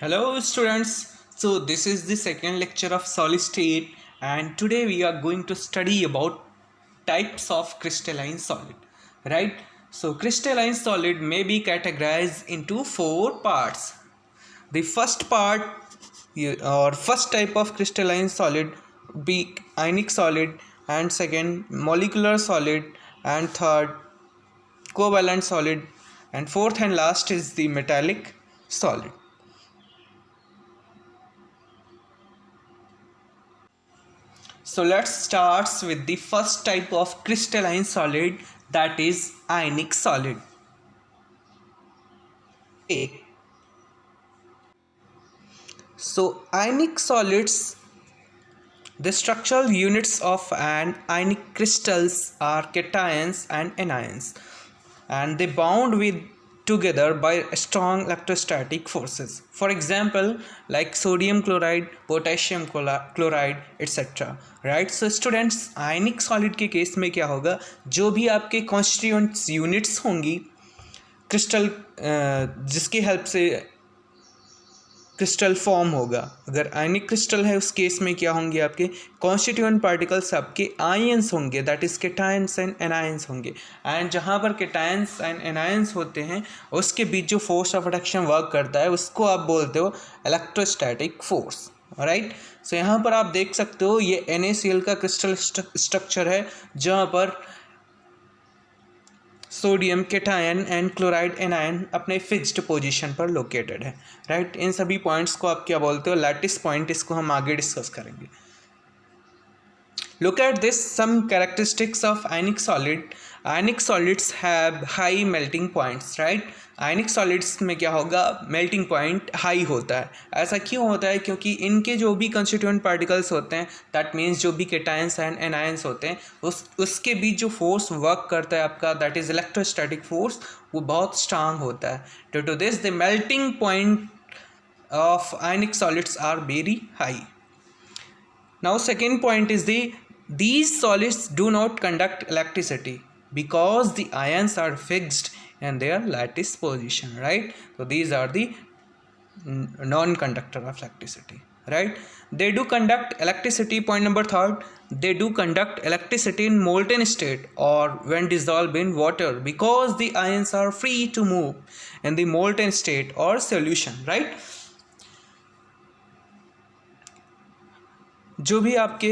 Hello students, so this is the second lecture of solid state and today we are going to study about types of crystalline solid, right? So crystalline solid may be categorized into four parts. The first part or first type of crystalline solid be ionic solid, and second molecular solid, and third covalent solid, and fourth and last is the metallic solid. So let's start with the first type of crystalline solid, that is ionic solid. Okay. So ionic solids, the structural units of an ionic crystals are cations and anions, and they bound with together by strong electrostatic forces. For example, like sodium chloride, potassium chloride, etc. Right. So students, ionic solid के case में क्या होगा, जो भी आपके constituents units होंगी crystal, जिसकी help से क्रिस्टल फॉर्म होगा, अगर आयनिक क्रिस्टल है उस केस में क्या होंगे, आपके कॉन्स्टिट्यूएंट पार्टिकल्स आपके आयंस होंगे, that is cations and anions होंगे. एंड जहाँ पर केटायंस एंड एनायंस होते हैं उसके बीच जो फोर्स ऑफ अट्रैक्शन वर्क करता है उसको आप बोलते हो इलेक्ट्रोस्टैटिक फोर्स. राइट. सो यहाँ पर आप देख सकते हो ये NaCl का क्रिस्टल स्ट्रक्चर है जहाँ पर sodium cation and chloride anion अपने फिक्स्ड पोजीशन पर लोकेटेड है. राइट. इन सभी पॉइंट्स को आप क्या बोलते हो, लैटिस पॉइंट. इसको हम आगे डिस्कस करेंगे. Look at this, some characteristics of ionic solid. Ionic solids have high melting points, right? Ionic solids में क्या होगा, मेल्टिंग पॉइंट हाई होता है. ऐसा क्यों होता है, क्योंकि इनके जो भी कंस्टिट्यूएंट पार्टिकल्स होते हैं, दैट मीन्स जो भी केटायंस एंड एनायंस होते हैं, उसके बीच जो फोर्स वर्क करता है आपका, दैट इज इलेक्ट्रोस्टैटिक फोर्स, वो बहुत स्ट्रांग होता है. Due to this the melting point of ionic solids are very high. Now second point is these solids do not conduct electricity because the ions are fixed in their lattice position, right? So these are the non-conductor of electricity, right? They do conduct electricity. Point number third, they do conduct electricity in molten state or when dissolved in water because the ions are free to move in the molten state or solution, right? जो भी आपके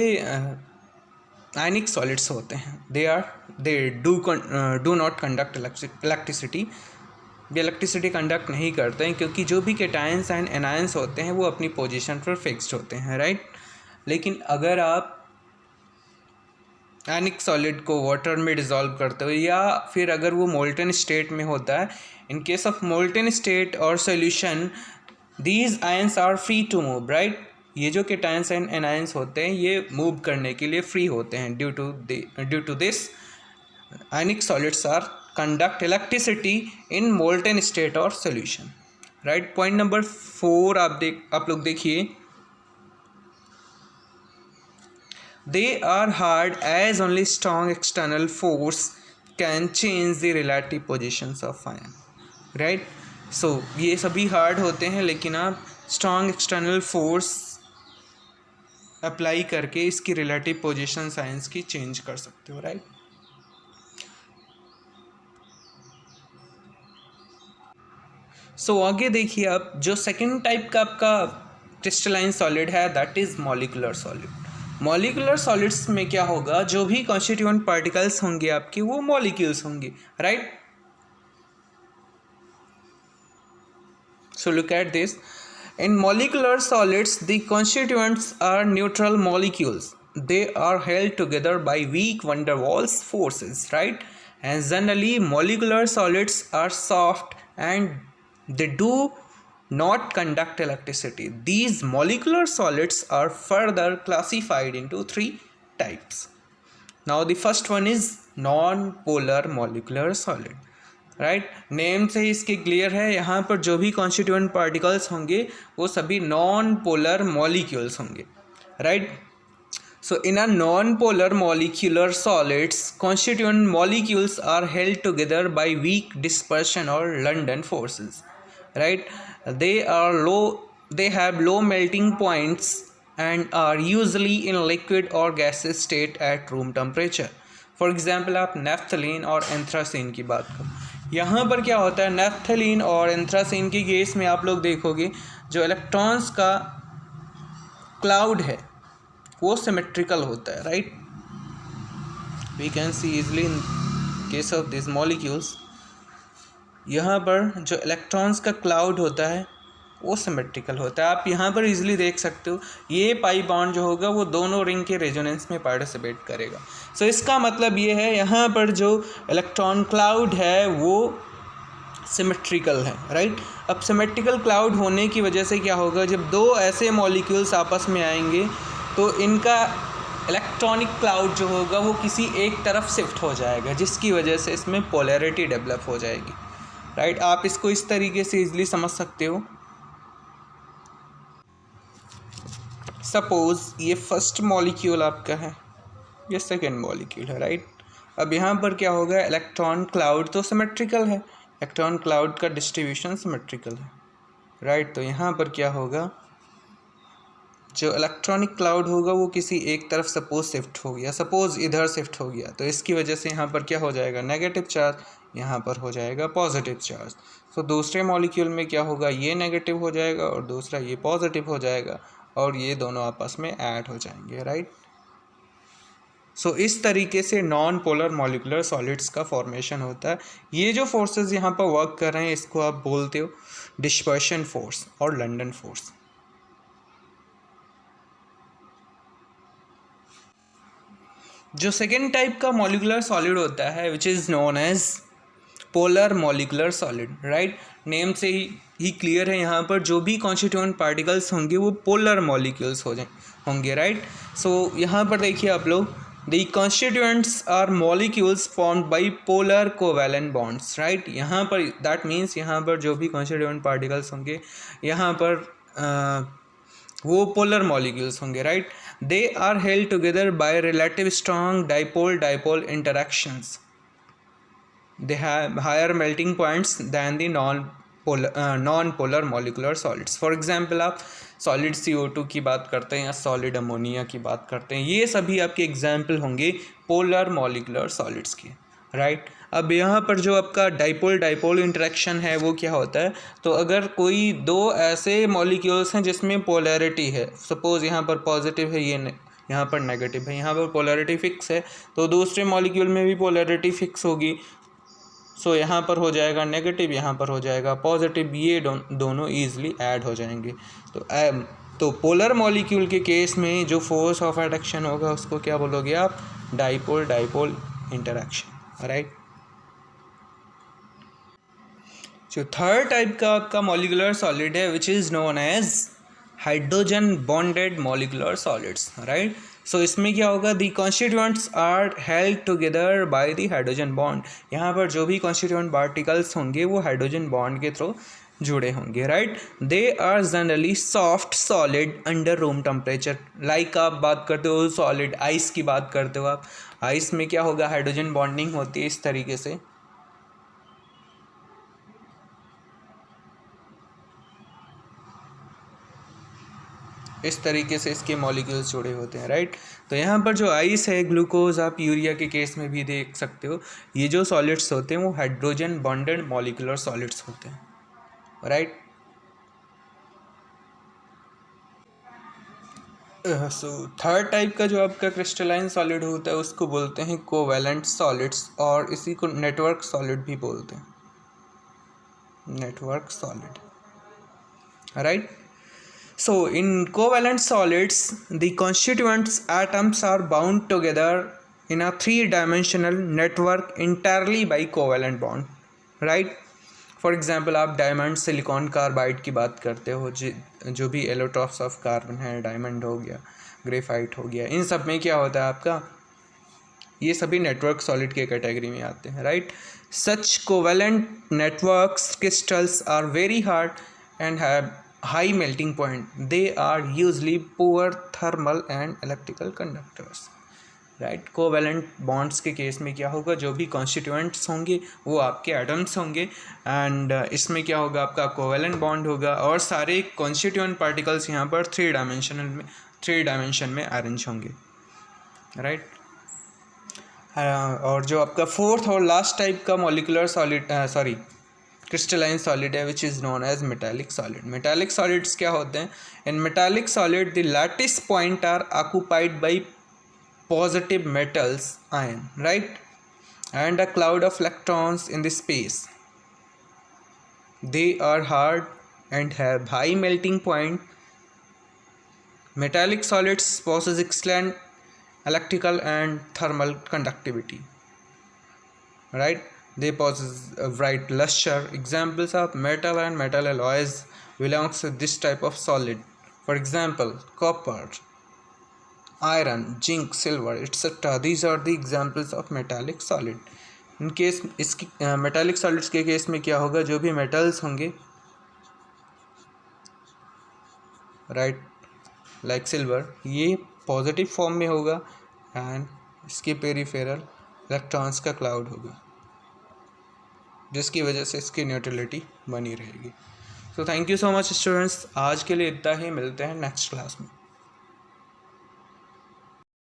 आयनिक solids होते हैं, they do not conduct electricity. ये electricity conduct नहीं करते हैं क्योंकि जो भी केटायंस एंड एनायंस होते हैं वो अपनी पोजीशन पर फिक्स्ड होते हैं. राइट. लेकिन अगर आप आयनिक सॉलिड को वाटर में डिज़ोल्व करते हो या फिर अगर वो मोल्टन स्टेट में होता है, in case of molten state और solution, these ions are free to move. Right. ये जो केटायंस एंड एनायंस होते हैं ये मूव करने के लिए फ्री होते हैं. Due to this ionic solids are conduct electricity in molten state और सोल्यूशन. राइट. पॉइंट नंबर 4 आप लोग देखिए, they are hard as only strong external force can change the relative positions of ion. Right. So ये सभी hard होते हैं लेकिन आप स्ट्रॉन्ग एक्सटर्नल फोर्स अप्लाई करके इसकी रिलेटिव पोजीशन साइंस की चेंज कर सकते हो. राइट. सो आगे देखिए आप, जो सेकंड टाइप का आपका क्रिस्टलाइन सॉलिड है that is molecular solid. Molecular solids में क्या होगा, जो भी कॉन्स्टिट्यूएंट पार्टिकल्स होंगे आपके वो मॉलिक्यूल्स होंगे. Right. So look at this. In molecular solids, the constituents are neutral molecules. They are held together by weak van der Waals forces, right? And generally, molecular solids are soft and they do not conduct electricity. These molecular solids are further classified into 3 types. Now, the first one is non-polar molecular solid. Right. Name से ही इसके clear है, यहाँ पर जो भी constituent particles होंगे वो सभी नॉन पोलर मॉलिक्यूल्स होंगे. Right. So in a non polar molecular solids, constituent molecules are held together by weak dispersion और London forces. Right. They are they have low melting points and are usually in liquid or gaseous state at room temperature. For example आप naphthalene और anthracene की बात करो, यहाँ पर क्या होता है, नेफ्थलीन और एंथ्रासीन की केस में आप लोग देखोगे जो इलेक्ट्रॉन्स का क्लाउड है वो सिमेट्रिकल होता है, right. We can see easily in case of this molecules, यहाँ पर जो इलेक्ट्रॉन्स का क्लाउड होता है वो सिमेट्रिकल होता है. आप यहाँ पर इजीली देख सकते हो ये पाई बॉन्ड जो होगा वो दोनों रिंग के रेजोनेंस में पार्टिसिपेट करेगा. सो इसका मतलब ये है यहाँ पर जो इलेक्ट्रॉन क्लाउड है वो सिमेट्रिकल है, राइट. अब सिमेट्रिकल क्लाउड होने की वजह से क्या होगा, जब दो ऐसे मॉलिक्यूल्स आपस में आएंगे तो इनका इलेक्ट्रॉनिक क्लाउड जो होगा वो किसी एक तरफ शिफ्ट हो जाएगा, जिसकी वजह से इसमें पोलैरिटी डेवलप हो जाएगी, राइट. आप इसको इस तरीके से इजीली समझ सकते हो. सपोज ये फर्स्ट मॉलिक्यूल आपका है, ये सेकेंड मॉलिक्यूल है, राइट. अब यहाँ पर क्या होगा, इलेक्ट्रॉन क्लाउड तो सिमेट्रिकल है, इलेक्ट्रॉन क्लाउड का डिस्ट्रीब्यूशन सिमेट्रिकल है, राइट. तो यहाँ पर क्या होगा, जो इलेक्ट्रॉनिक क्लाउड होगा वो किसी एक तरफ सपोज शिफ्ट हो गया, सपोज इधर शिफ्ट हो गया, तो इसकी वजह से यहाँ पर क्या हो जाएगा, नेगेटिव चार्ज, यहाँ पर हो जाएगा पॉजिटिव चार्ज. तो दूसरे मॉलिक्यूल में क्या होगा, ये नेगेटिव हो जाएगा और दूसरा ये पॉजिटिव हो जाएगा और ये दोनों आपस में ऐड हो जाएंगे, राइट. सो इस तरीके से नॉन पोलर मॉलिकुलर सॉलिड्स का फॉर्मेशन होता है. ये जो फोर्सेस यहाँ पर वर्क कर रहे हैं इसको आप बोलते हो डिस्पर्शन फोर्स और लंडन फोर्स. जो सेकेंड टाइप का मॉलिकुलर सॉलिड होता है which is known as polar molecular solid, right. Name से ही क्लियर है, यहाँ पर जो भी कॉन्स्टिट्यूएंट पार्टिकल्स होंगे वो पोलर मॉलिक्यूल्स होंगे, राइट. सो यहाँ पर देखिए आप लोग, the constituents are molecules formed by polar covalent bonds, right. यहाँ पर दैट मीन्स यहाँ पर जो भी कॉन्स्टिट्यूएंट पार्टिकल्स होंगे यहाँ पर वो पोलर मॉलिक्यूल्स होंगे, right. They are held together by relative strong dipole interactions. They have higher melting points than the non-polar molecular solids. For example आप सॉलिड CO2 की बात करते हैं या सॉलिड अमोनिया की बात करते हैं, ये सभी आपके एग्जाम्पल होंगे पोलर मॉलिकुलर सॉलिड्स के, राइट. अब यहाँ पर जो आपका डाइपोल इंटरेक्शन है वो क्या होता है, तो अगर कोई दो ऐसे मॉलिक्यूल्स हैं जिसमें पोलैरिटी है, सपोज यहाँ पर पॉजिटिव है, ये यहाँ पर नेगेटिव है, यहाँ पर पोलैरिटी फिक्स है, तो दूसरे मॉलिक्यूल में भी पोलैरिटी फिक्स होगी. सो यहाँ पर हो जाएगा नेगेटिव, यहाँ पर हो जाएगा पॉजिटिव, ये दोनों ईजिली ऐड हो जाएंगे. तो पोलर मॉलिक्यूल के केस में जो फोर्स ऑफ अट्रैक्शन होगा उसको क्या बोलोगे आप, डाइपोल इंटरैक्शन, राइट. जो थर्ड टाइप का आपका मॉलिकुलर सॉलिड है which is known as hydrogen bonded molecular solids, right. So इसमें क्या होगा, the constituents are held together by the hydrogen bond. यहाँ पर जो भी कॉन्स्टिट्यूएंट पार्टिकल्स होंगे वो हाइड्रोजन बॉन्ड के थ्रू जुड़े होंगे, right. They are generally soft solid under room temperature. Like आप बात करते हो सॉलिड आइस की बात करते हो आप, आइस में क्या होगा, हाइड्रोजन बॉन्डिंग होती है इस तरीके से, इस तरीके से इसके मॉलिक्यूल्स जुड़े होते हैं, राइट. तो यहाँ पर जो आइस है, ग्लूकोज, आप यूरिया के केस में भी देख सकते हो, ये जो सॉलिड्स होते हैं वो हाइड्रोजन बॉन्डेड मॉलिकुलर सॉलिड्स होते हैं, राइट. सो थर्ड टाइप का जो आपका क्रिस्टलाइन सॉलिड होता है उसको बोलते हैं कोवैलेंट सॉलिड्स, और इसी को नेटवर्क सॉलिड भी बोलते हैं, network solid, right. So in covalent solids, the constituents atoms are bound together in a three-dimensional network entirely by covalent bond, right. For example, आप डायमंड सिलिकॉन कार्बाइड की बात करते हो, जो भी एलोट्रॉप्स ऑफ कार्बन है, डायमंड हो गया, ग्रेफाइट हो गया, इन सब में क्या होता है आपका, ये सभी नेटवर्क सॉलिड के कैटेगरी में आते हैं, right. Such covalent networks crystals are very hard and have high melting point. They are usually poor thermal and electrical conductors, right. Covalent bonds के केस में क्या होगा, जो भी कॉन्स्टिट्यूएंट्स होंगे वो आपके एटम्स होंगे, एंड इसमें क्या होगा, आपका कोवैलेंट बॉन्ड होगा, और सारे कॉन्स्टिट्यूएंट पार्टिकल्स यहाँ पर थ्री डायमेंशन में अरेंज होंगे, राइट। और जो आपका फोर्थ और लास्ट टाइप का मॉलिक्यूलर सॉलिड क्रिस्टलाइन सॉलिड है, which is known as metallic solid. Metallic solids क्या होते हैं? In metallic solid the lattice point are occupied by positive metals ion, right, and a cloud of electrons in the space. They are hard and have high melting point. Metallic solids possess excellent electrical and thermal conductivity, right. They possess a bright luster. Examples of metal and metal alloys belongs to this type of solid. For example, copper, iron, zinc, silver, etc. These are the examples of metallic solid. In case इसकी metallic solids के case में क्या होगा, जो भी metals होंगे, right, like silver, ये positive form में होगा एंड इसके पेरिफेरल इलेक्ट्रॉन्स का क्लाउड होगा, जिसकी वजह से इसकी न्यूट्रलिटी बनी रहेगी। So thank you so much students, आज के लिए इतना ही, मिलते हैं नेक्स्ट क्लास में।